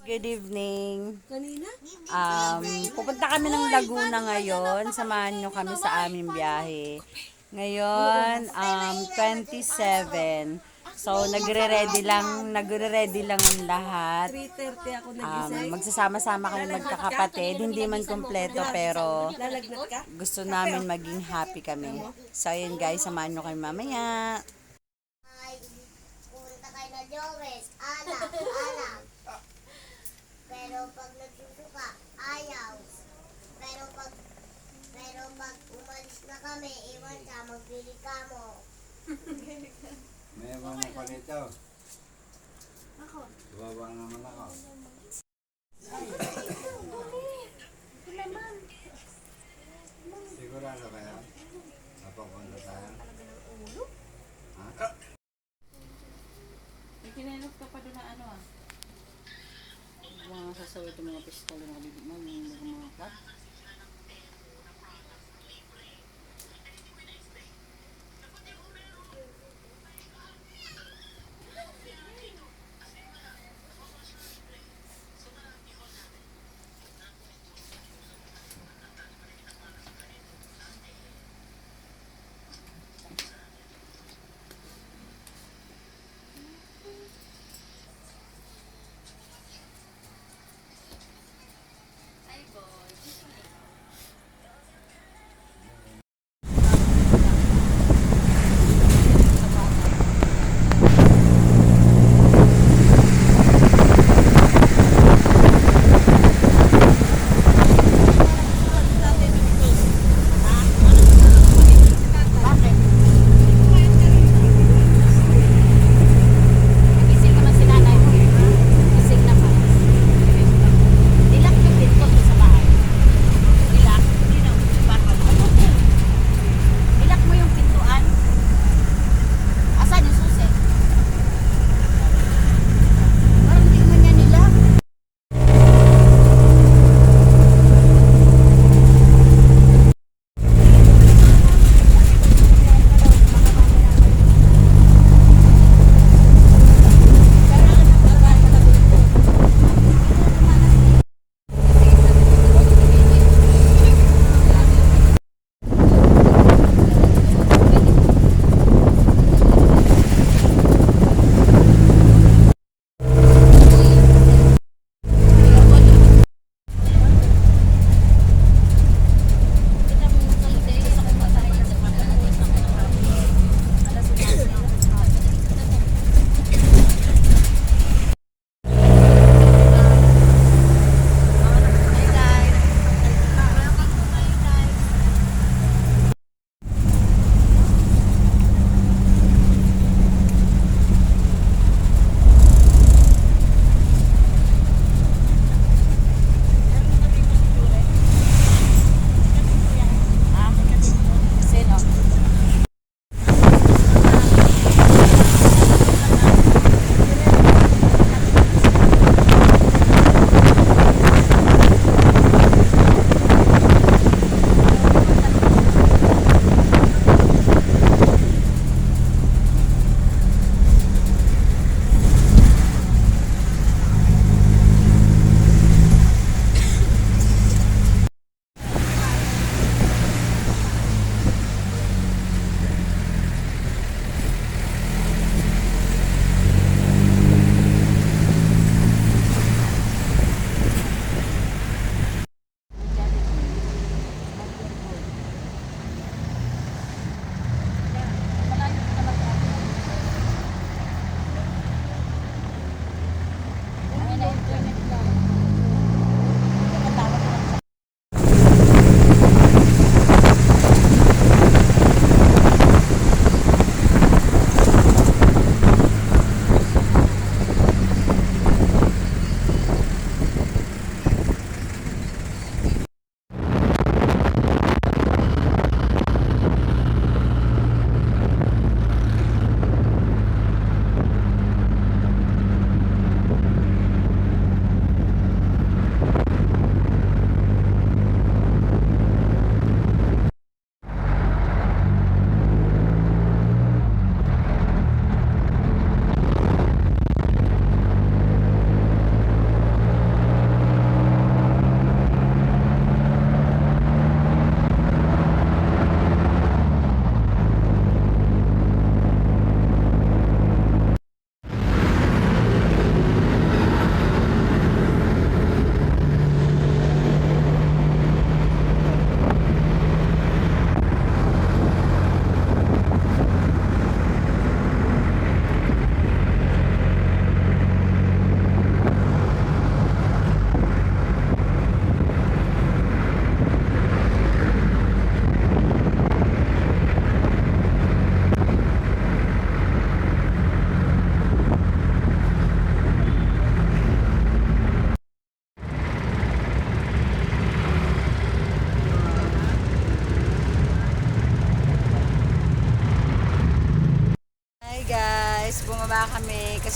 Good evening. Kanina? Pupunta kami ng Laguna ngayon. Samahan nyo kami sa aming biyahe. Ngayon, 27. So, nagre-ready lang ang lahat. 3:30 ako nagising. Magsasama-sama kami magkakapatid. Hindi man kumpleto pero Lalagnat ka? gusto namin maging happy kami. So, ayun guys, samahan nyo kami mamaya. Ay, pumunta kayo na Jores. Alam. Pero pag nagsusuka, ayaw. Pero pag umalis na kami, iwan ka, magbili ka mo. May mga pa nito. Ako. Baba naman ako. Sigurado ba yan? Napapunta tayo? Ha? Ikinenot ka pa doon na ano mga sasawit yung mga pistol yung mga bibig mo, yung mga cut.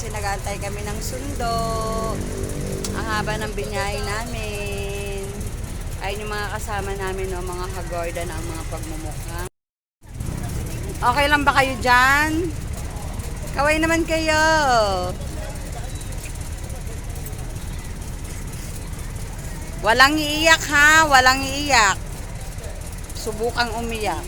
kasi nag-aantay kami ng sundo. Ang haba ng binyahe namin. Ayun yung mga kasama namin, no, mga kagorda ng mga pagmumukha. Okay lang ba kayo dyan? Kaway naman kayo. Walang iiyak ha, walang iiyak. Subukang umiyak.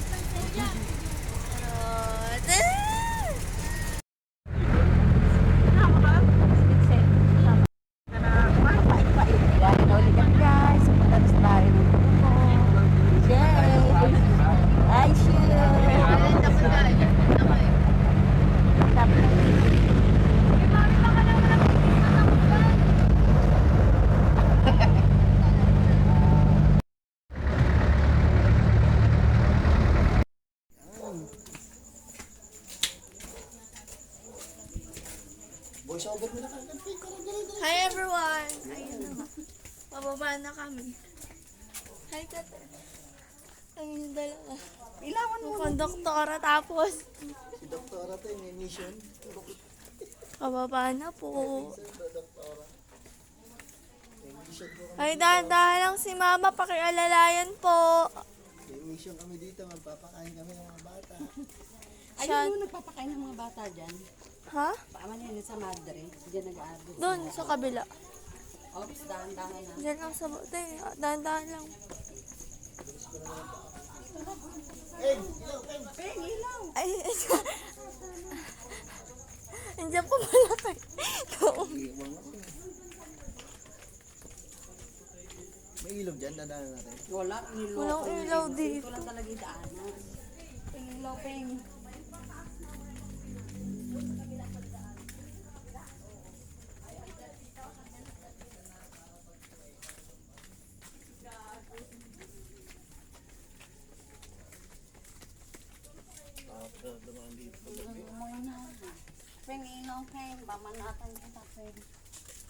Voice over mo na kagad. Hi everyone! Ayun na nga. Pababa na kami. Hi Tata. Ayun yung dalawa. Ilawan mo. Mukhang doktora tapos. Si Doktora to may mission. Pababa na po. Ay, dahan-dahan lang si Mama. Pakialalayan po. May mission kami dito. Magpapakain kami ng mga bata. Ayun mo, nagpapakain ng mga bata dyan. Ha? Paaman yan sa madre. Diyan nag-aabot. Doon, sa kabila. Oops, dahan-dahan na. Diyan lang sa bote. Dahan-dahan lang. Ay, Andiyan po pala kayo. May ilog dyan. Dadaanan natin. Wala, niloko. Walang ilaw dito. Ito lang talaga yung daanan. Ilaw, Peng. Peng, ilaw, Peng. Bamanatan kita, Peng.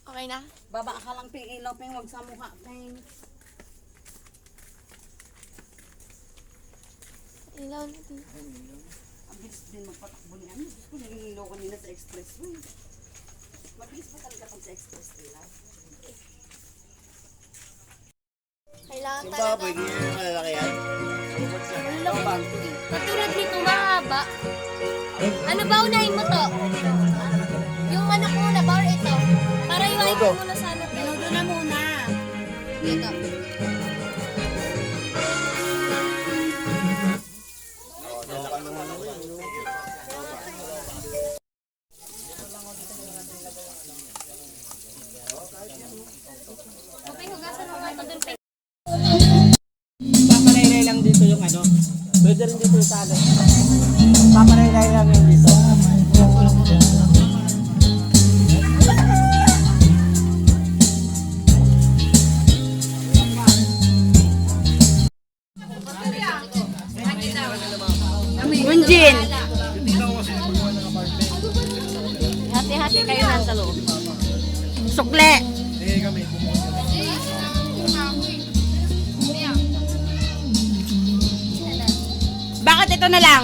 Okay na? Baba ka lang, Peng. Ilaw, Peng. Huwag sa mukha, Peng. Ilaw na dito. Ang bilis din magpatakbo ni ano. Gusto ko nangingilaw kanina sa expressway. Mabilis pa talaga pag sa expressway lang. Kailangan Yung talaga. baboy, ganyan yung malalaki yan. Katulad nito, mahaba. Ano ba unahin mo to? Yung anak mo na bar ito. Para iwain ko muna sa ano. Minudo na muna. Dito. Okay, hugasan mo nga ito dun. Paparaylay lang dito yung ano. Pwede rin dito sa ano. Paparaylay lang yung dito. Bunjin! Hati-hati kayo nasa loob. Sukle! Bakit ito na lang?